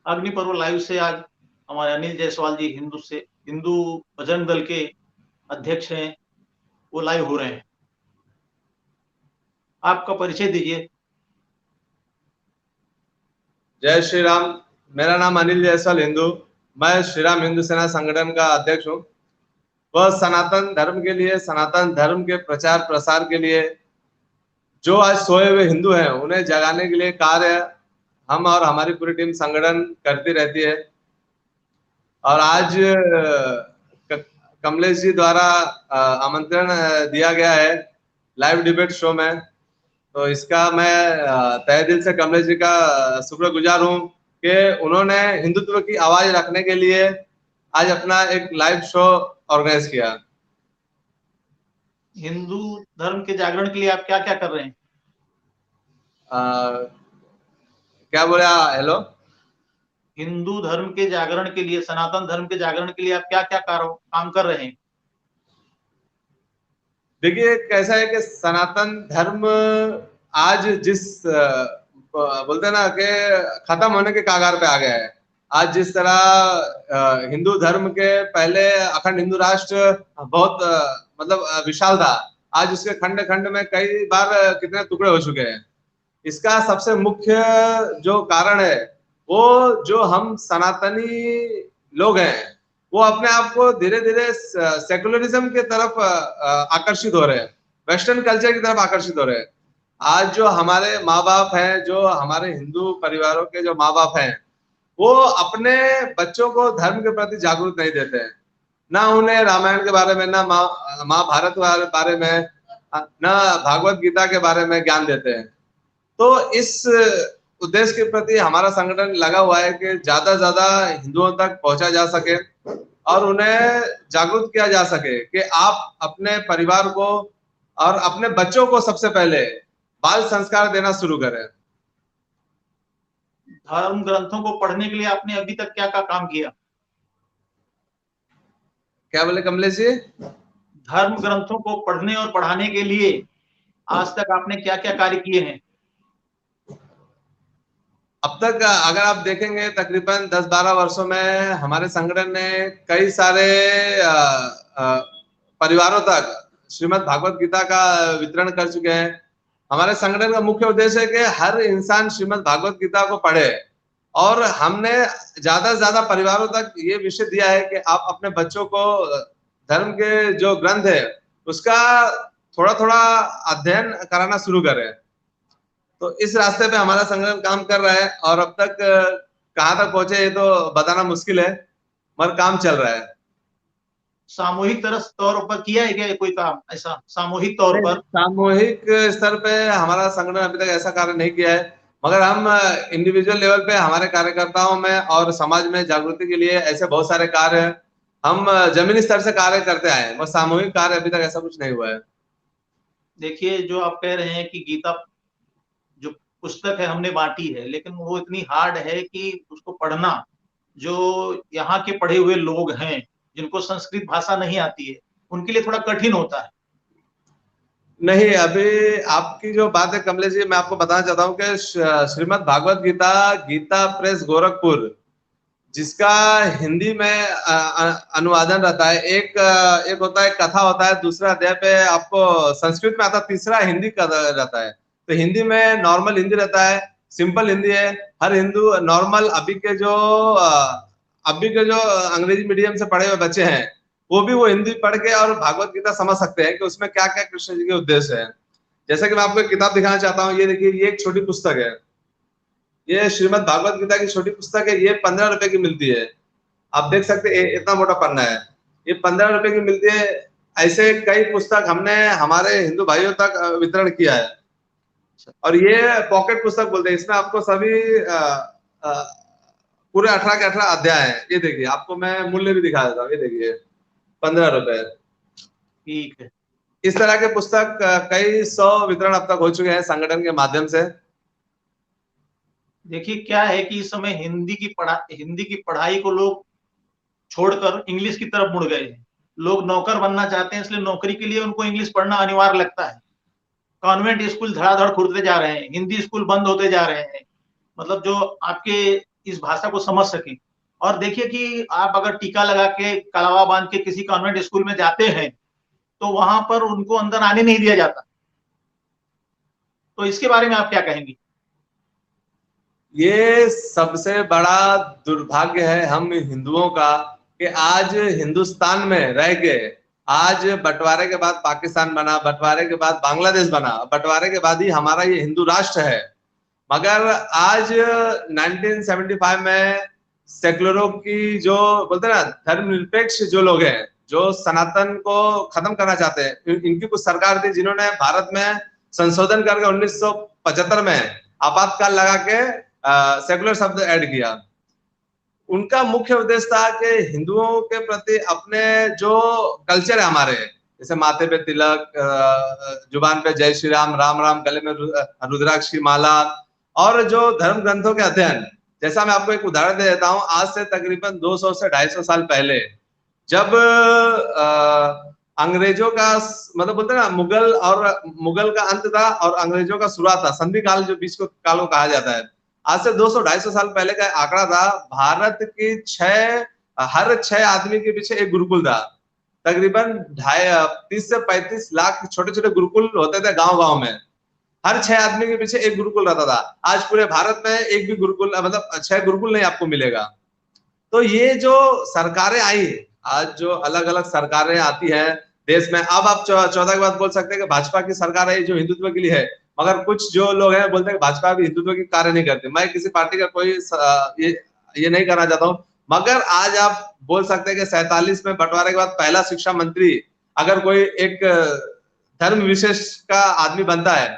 अग्नि पर्व लाइव से आज हमारे अनिल जायसवाल जी हिंदू बजरंग दल के अध्यक्ष हैं, वो लाइव हो रहे हैं। आपका परिचय दीजिए। जय श्री राम। मेरा नाम अनिल जायसवाल हिंदू। मैं श्री राम हिंदू सेना संगठन का अध्यक्ष हूँ। वह सनातन धर्म के लिए, सनातन धर्म के प्रचार प्रसार के लिए जो आज सोए हुए हिंदू हैं उन्हें जगाने के लिए कार्य हम और हमारी पूरी टीम संगठन करती रहती है। और आज कमलेश जी द्वारा आमंत्रण दिया गया है लाइव डिबेट शो में, तो इसका मैं तहे दिल से कमलेश जी का शुक्रगुजार हूँ कि उन्होंने हिंदुत्व की आवाज रखने के लिए आज अपना एक लाइव शो ऑर्गेनाइज किया। हिंदू धर्म के जागरण के लिए आप क्या क्या कर रहे हैं? क्या बोले? हेलो। हिंदू धर्म के जागरण के लिए, सनातन धर्म के जागरण के लिए आप क्या क्या काम कर रहे हैं? देखिए, कैसा है कि सनातन धर्म आज जिस बोलते हैं ना कि खत्म होने के कागार पे आ गया है। आज जिस तरह हिंदू धर्म के पहले अखंड हिंदू राष्ट्र बहुत मतलब विशाल था, आज उसके खंड खंड में कई बार कितने टुकड़े हो चुके हैं। इसका सबसे मुख्य जो कारण है वो जो हम सनातनी लोग हैं वो अपने आप को धीरे धीरे सेकुलरिज्म की तरफ आकर्षित हो रहे हैं, वेस्टर्न कल्चर की तरफ आकर्षित हो रहे हैं। आज जो हमारे माँ बाप हैं, जो हमारे हिंदू परिवारों के जो माँ बाप हैं, वो अपने बच्चों को धर्म के प्रति जागरूक नहीं देते हैं। ना उन्हें रामायण के बारे में, ना महाभारत के बारे में, ना भागवत गीता के बारे में ज्ञान देते हैं। तो इस उद्देश्य के प्रति हमारा संगठन लगा हुआ है कि ज्यादा से ज्यादा हिंदुओं तक पहुंचा जा सके और उन्हें जागरूक किया जा सके कि आप अपने परिवार को और अपने बच्चों को सबसे पहले बाल संस्कार देना शुरू करें। धर्म ग्रंथों को पढ़ने के लिए आपने अभी तक क्या क्या काम किया? क्या बोले कमलेश जी? धर्म ग्रंथों को पढ़ने और पढ़ाने के लिए आज तक आपने क्या क्या कार्य किए हैं? अब तक अगर आप देखेंगे तकरीबन 10-12 वर्षों में हमारे संगठन ने कई सारे परिवारों तक श्रीमद् भागवत गीता का वितरण कर चुके हैं। हमारे संगठन का मुख्य उद्देश्य है कि हर इंसान श्रीमद् भागवत गीता को पढ़े और हमने ज्यादा से ज्यादा परिवारों तक ये विषय दिया है कि आप अपने बच्चों को धर्म के जो ग्रंथ है उसका थोड़ा थोड़ा अध्ययन कराना शुरू करें। तो इस रास्ते पे हमारा संगठन काम कर रहा है और अब तक कहाँ तक पहुंचे ये तो बताना मुश्किल है, मगर काम चल रहा है। सामूहिक तौर पर किया है क्या कोई काम ऐसा सामूहिक तौर पर? सामूहिक स्तर पे हमारा संगठन अभी तक ऐसा कार्य नहीं किया है, मगर हम इंडिविजुअल लेवल पे हमारे कार्यकर्ताओं में और समाज में जागृति के लिए ऐसे बहुत सारे कार्य हम जमीनी स्तर से कार्य करते आए हैं, बस सामूहिक कार्य अभी तक ऐसा कुछ नहीं हुआ है। देखिए, जो आप कह रहे हैं कि गीता जो पुस्तक है हमने बांटी है, लेकिन वो इतनी हार्ड है कि उसको पढ़ना, जो यहाँ के पढ़े हुए लोग हैं जिनको संस्कृत भाषा नहीं आती है, उनके लिए थोड़ा कठिन होता है। नहीं, अभी आपकी जो बात है कमलेश जी, मैं आपको बताना चाहता हूँ कि श्रीमद् भागवत गीता, गीता प्रेस गोरखपुर, जिसका हिंदी में अनुवादन रहता है, एक होता है कथा होता है, दूसरा अध्याय पे आपको संस्कृत में आता है, तीसरा हिंदी का रहता है। तो हिंदी में नॉर्मल हिंदी रहता है, सिंपल हिंदी है। हर हिंदू नॉर्मल अभी के जो अंग्रेजी मीडियम से पढ़े हुए बच्चे हैं वो भी वो हिंदी पढ़ के और भागवत गीता समझ सकते हैं कि उसमें क्या क्या कृष्ण जी के उद्देश्य है। जैसे कि मैं आपको एक किताब दिखाना चाहता हूँ, ये देखिए, ये एक छोटी पुस्तक है, ये श्रीमद् भागवत गीता की छोटी पुस्तक है, ये 15 रुपए की मिलती है। आप देख सकते हैं इतना मोटा पन्ना है, ये 15 रुपए की मिलती है। ऐसे कई पुस्तक हमने हमारे हिंदू भाइयों तक वितरण किया है और ये पॉकेट पुस्तक बोलते हैं। इसमें आपको सभी पूरे 18 के 18 अध्याय हैं। ये देखिए, आपको मैं मूल्य भी दिखा देता हूँ, ये देखिए 15 रुपए। ठीक है। इस तरह के पुस्तक कई 100 वितरण अब तक हो चुके हैं संगठन के माध्यम से। देखिए, क्या है कि इस समय हिंदी की पढ़ाई को लोग छोड़कर इंग्लिश की तरफ मुड़ गए हैं। लोग नौकर बनना चाहते हैं, इसलिए नौकरी के लिए उनको इंग्लिश पढ़ना अनिवार्य लगता है। कॉन्वेंट स्कूल धड़ाधड़ खुलते जा रहे हैं, हिंदी स्कूल बंद होते जा रहे हैं। मतलब जो आपके इस भाषा को समझ सकें। और देखिए कि आप अगर टीका लगा के, कलावा बांध के किसी कॉन्वेंट स्कूल में जाते हैं, तो वहां पर उनको अंदर आने नहीं दिया जाता। तो इसके बारे में आप क्या कहेंगे? ये सबसे बड़ा दुर्भाग्य है हम हिंदुओं का, कि आज हिंदुस्तान में रह के, आज बंटवारे के बाद पाकिस्तान बना, बंटवारे के बाद बांग्लादेश बना, बंटवारे के बाद ही हमारा ये हिंदू राष्ट्र है। मगर आज 1975 में सेकुलरों की, जो बोलते हैं ना धर्मनिरपेक्ष जो लोग हैं, जो सनातन को खत्म करना चाहते हैं, इनकी कुछ सरकार थी जिन्होंने भारत में संशोधन करके 1975 में आपातकाल लगा के सेकुलर शब्द ऐड किया। उनका मुख्य उद्देश्य था कि हिंदुओं के प्रति अपने जो कल्चर है हमारे, जैसे माथे पे तिलक, जुबान पे जय श्री राम, राम राम, गले में रुद्राक्ष की माला, और जो धर्म ग्रंथों के अध्ययन। जैसा मैं आपको एक उदाहरण दे देता हूं, आज से तकरीबन 200 से 250 साल पहले, जब अंग्रेजों का, मतलब बोलते हैं ना, मुगल का अंत था और अंग्रेजों का शुरुआत था, संधि काल जो बीच को काल को कहा जाता है। आज से 200-250 साल पहले का आंकड़ा था, भारत की हर 6 आदमी के पीछे एक गुरुकुल था। तकरीबन 30 से 35 लाख छोटे छोटे गुरुकुल होते थे गांव गांव में, हर 6 आदमी के पीछे एक गुरुकुल रहता था। आज पूरे भारत में एक भी गुरुकुल, मतलब 6 गुरुकुल नहीं आपको मिलेगा। तो ये जो सरकारें आई, आज जो अलग अलग सरकारें आती हैं देश में, अब आप 14 की बात बोल सकते हैं कि भाजपा की सरकार है जो हिंदुत्व के लिए है, मगर कुछ जो लोग हैं बोलते हैं कि भाजपा भी हिंदुत्व की कार्य नहीं करती। मैं किसी पार्टी का कोई ये नहीं करना चाहता हूँ, मगर आज आप बोल सकते हैं कि 47 में बंटवारे के बाद पहला शिक्षा मंत्री अगर कोई एक धर्म विशेष का आदमी बनता है,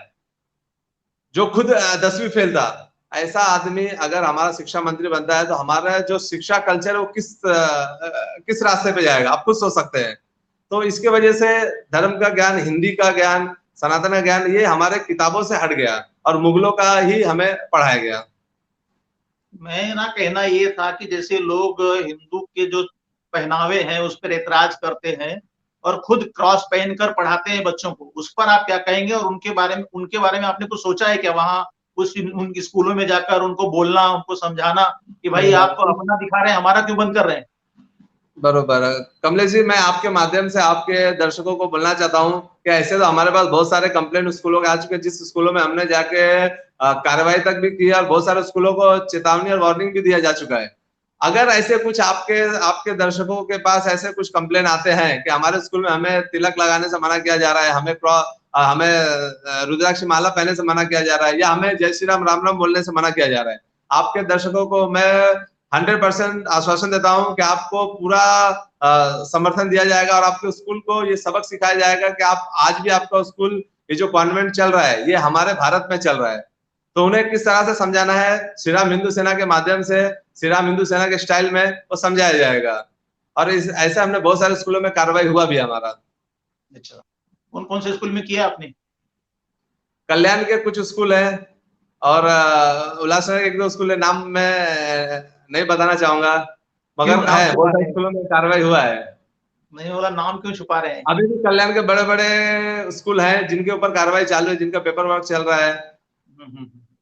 जो खुद 10वीं फेल था, ऐसा आदमी अगर हमारा शिक्षा मंत्री बनता है, तो हमारा जो शिक्षा कल्चर है वो किस रास्ते पे जाएगा, आप खुद सोच सकते हैं। तो इसके वजह से धर्म का ज्ञान, हिंदी का ज्ञान, सनातन का ज्ञान, ये हमारे किताबों से हट गया और मुगलों का ही हमें पढ़ाया गया। मेरा कहना ये था कि जैसे लोग हिंदू के जो पहनावे हैं उस पर ऐतराज करते हैं और खुद क्रॉस पहनकर पढ़ाते हैं बच्चों को, उस पर आप क्या कहेंगे? और उनके बारे में आपने कुछ सोचा है क्या? वहां उनकी स्कूलों में जाकर उनको बोलना, उनको समझाना कि भाई आप अपना दिखा रहे हैं, हमारा क्यों बंद कर रहे हैं? बरोबर। कमलेश जी, मैं आपके माध्यम से आपके दर्शकों को बोलना चाहता हूँ कि ऐसे तो हमारे पास बहुत सारे कंप्लेंट स्कूलों के आ चुके हैं, जिस स्कूलों में हमने जाके कार्रवाई तक भी की और बहुत सारे स्कूलों को चेतावनी और वार्निंग भी दिया जा चुका है। अगर ऐसे कुछ आपके दर्शकों के पास ऐसे कुछ कंप्लेन आते हैं कि हमारे स्कूल में हमें तिलक लगाने से मना किया जा रहा है, हमें रुद्राक्ष माला पहनने से मना किया जा रहा है, या हमें जय श्री राम, राम राम बोलने से मना किया जा रहा है, आपके दर्शकों को मैं 100% आश्वासन देता हूं कि आपको पूरा समर्थन दिया जाएगा और आपके स्कूल को ये सबक सिखाया जाएगा कि आप आज भी आपका स्कूल, ये जो कॉन्वेंट चल रहा है, ये हमारे भारत में चल रहा है। तो उन्हें किस तरह से समझाना है, श्री राम हिंदू सेना के माध्यम से, श्री राम हिंदू सेना के स्टाइल में वो समझाया जाएगा। और ऐसे हमने बहुत सारे स्कूलों में कार्रवाई हुआ भी हमारा। अच्छा, कौन कौन से स्कूल में किया आपने? कल्याण के कुछ स्कूल है और उल्लासनगर के 1-2 स्कूल है, नाम मैं नहीं बताना चाहूंगा, मगर है बहुत सारे स्कूलों में कार्रवाई हुआ है। नहीं बोला, नाम क्यों छुपा रहे हैं? अभी भी कल्याण के बड़े बड़े स्कूल हैं जिनके ऊपर कार्रवाई चालू है, जिनका पेपर वर्क चल रहा है।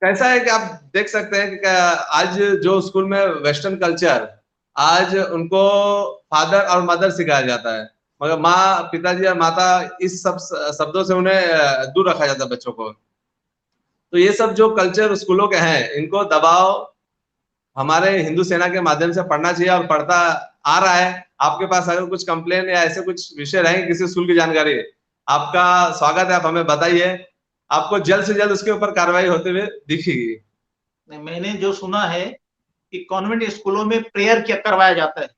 कैसा है कि आप देख सकते हैं कि आज जो स्कूल में वेस्टर्न कल्चर, आज उनको फादर और मदर सिखाया जाता है, मगर माँ, पिताजी और माता, इस सब शब्दों से उन्हें दूर रखा जाता है बच्चों को। तो ये सब जो कल्चर स्कूलों के हैं, इनको दबाव हमारे हिंदू सेना के माध्यम से पढ़ना चाहिए और पढ़ता आ रहा है। आपके पास अगर कुछ कंप्लेन या ऐसे कुछ विषय रहेंगे किसी स्कूल की जानकारी, आपका स्वागत है, आप हमें बताइए, आपको जल्द से जल्द उसके ऊपर कार्रवाई होते हुए दिखेगी। मैंने जो सुना है कि कॉन्वेंट स्कूलों में प्रेयर क्या करवाया जाता है,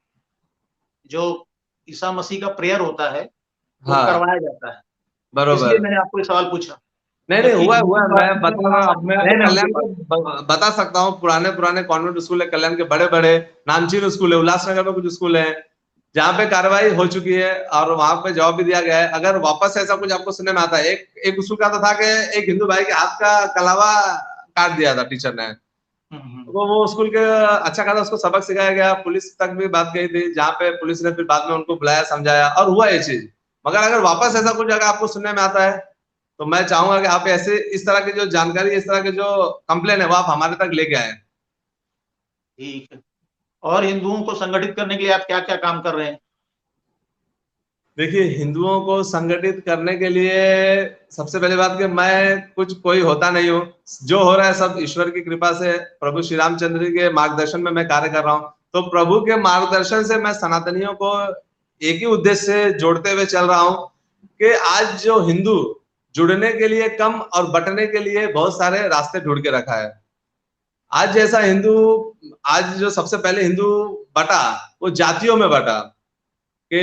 जो ईसा मसीह का प्रेयर होता है वो करवाया जाता है, इसलिए बरोबर। मैंने आपको ये सवाल पूछा। नहीं, हुआ मैं बता रहा हूँ, मैं कल्याण के बता सकता हूँ, पुराने कॉन्वेंट स्कूल है कल्याण के, बड़े बड़े नामचीन स्कूल है, उल्लासनगर में कुछ स्कूल है जहाँ पे कार्रवाई हो चुकी है और वहां पे जवाब भी दिया गया है। अगर वापस ऐसा कुछ आपको सुनने में आता है, एक स्कूल का तो था कि एक हिंदू भाई के हाथ का कलावा काट दिया था टीचर ने, तो वो स्कूल के अच्छा खासा उसको सबक सिखाया गया, पुलिस तक भी बात गई थी, जहाँ पे पुलिस ने फिर बाद में उनको बुलाया, समझाया और हुआ ये चीज। मगर अगर वापस ऐसा कुछ अगर आपको सुनने में आता है, तो मैं चाहूंगा कि आप ऐसे इस तरह की जो जानकारी, इस तरह के जो कंप्लेन है वो आप हमारे तक लेके आए। ठीक है। और हिंदुओं को संगठित करने के लिए आप क्या क्या काम कर रहे हैं? देखिए, हिंदुओं को संगठित करने के लिए सबसे पहली बात कि मैं कुछ कोई होता नहीं हूँ, जो हो रहा है सब ईश्वर की कृपा से, प्रभु श्री रामचंद्र के मार्गदर्शन में मैं कार्य कर रहा हूँ। तो प्रभु के मार्गदर्शन से मैं सनातनियों को एक ही उद्देश्य से जोड़ते हुए चल रहा हूँ कि आज जो हिंदू जुड़ने के लिए कम और बंटने के लिए बहुत सारे रास्ते ढूंढ के रखा है। आज जैसा हिंदू, आज जो सबसे पहले हिंदू बटा वो जातियों में बटा कि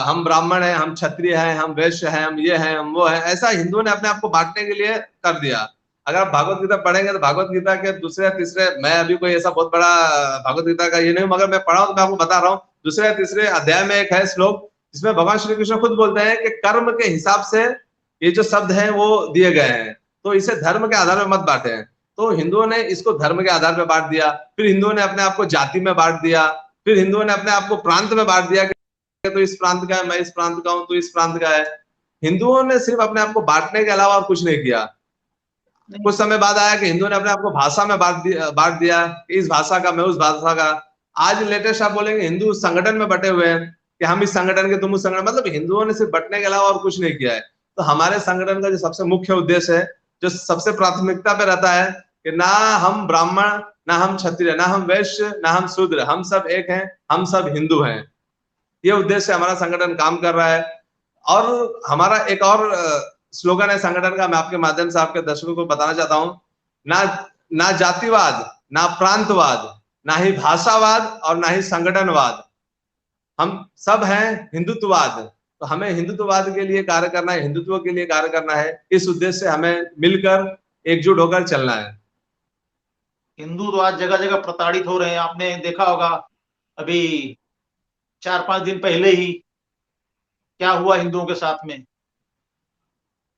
हम ब्राह्मण हैं, हम क्षत्रिय हैं, हम वैश्य हैं, हम ये हैं, हम वो हैं, ऐसा हिंदुओं ने अपने आप को बांटने के लिए कर दिया। अगर आप भागवत गीता पढ़ेंगे तो भागवत गीता के दूसरे तीसरे, मैं अभी कोई ऐसा बहुत बड़ा भागवत गीता का ये नहीं, मगर मैं पढ़ा हूं तो मैं आपको बता रहा हूँ, दूसरे तीसरे अध्याय में एक है श्लोक जिसमें भगवान श्री कृष्ण खुद बोलते हैं कि कर्म के हिसाब से ये जो शब्द हैं वो दिए गए हैं, तो इसे धर्म के आधार पर मत बांटे। तो हिंदुओं ने इसको धर्म के आधार पर बांट दिया, फिर हिंदुओं ने अपने आप को जाति में बांट दिया, फिर हिंदुओं ने अपने आप को प्रांत में बांट दिया, तो इस प्रांत का है, मैं इस प्रांत का हूं, तो इस प्रांत का है। हिंदुओं ने सिर्फ अपने आप को बांटने के अलावा और कुछ नहीं किया। कुछ समय बाद आया कि हिंदुओं ने अपने आप को भाषा में बांट दिया कि इस भाषा का, मैं उस भाषा का। आज लेटेस्ट आप बोलेंगे हिंदू संगठन में बटे हुए हैं कि हम इस संगठन के, तुम उस संगठन, मतलब हिंदुओं ने सिर्फ बटने के अलावा और कुछ नहीं किया है। तो हमारे संगठन का जो सबसे मुख्य उद्देश्य है, जो सबसे प्राथमिकता पे रहता है कि ना हम ब्राह्मण, ना हम क्षत्रिय, ना हम वैश्य, ना हम शूद्र, हम सब एक हैं, हम सब हिंदू हैं। ये उद्देश्य से हमारा संगठन काम कर रहा है। और हमारा एक और स्लोगन है संगठन का, मैं आपके माध्यम से आपके दर्शकों को बताना चाहता हूं, ना ना जातिवाद, ना प्रांतवाद, ना ही भाषावाद और ना ही संगठनवाद, हम सब हैं हिंदुत्ववाद। तो हमें हिंदुत्ववाद के लिए कार्य करना है, हिंदुत्व के लिए कार्य करना है, इस उद्देश्य से हमें मिलकर एकजुट होकर चलना है। हिंदू तो आज जगह जगह प्रताड़ित हो रहे हैं, आपने देखा होगा अभी 4-5 दिन पहले ही क्या हुआ हिंदुओं के साथ में।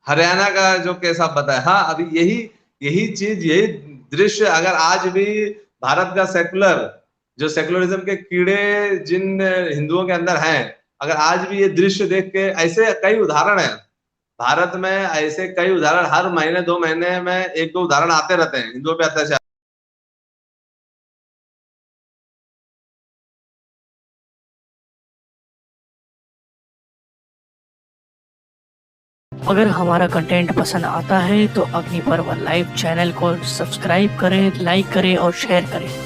हरियाणा का जो केस आप बताए, हाँ, अभी यही यही चीज, यही दृश्य अगर आज भी भारत का सेकुलर, जो सेकुलरिज्म के कीड़े जिन हिंदुओं के अंदर हैं, अगर आज भी ये दृश्य देख के, ऐसे कई उदाहरण है भारत में, ऐसे कई उदाहरण हर महीने 2 महीने में एक दो उदाहरण आते रहते हैं हिंदुओं पे अत्याचार। अगर हमारा कंटेंट पसंद आता है तो अग्निपर्व लाइव चैनल को सब्सक्राइब करें, लाइक करें और शेयर करें।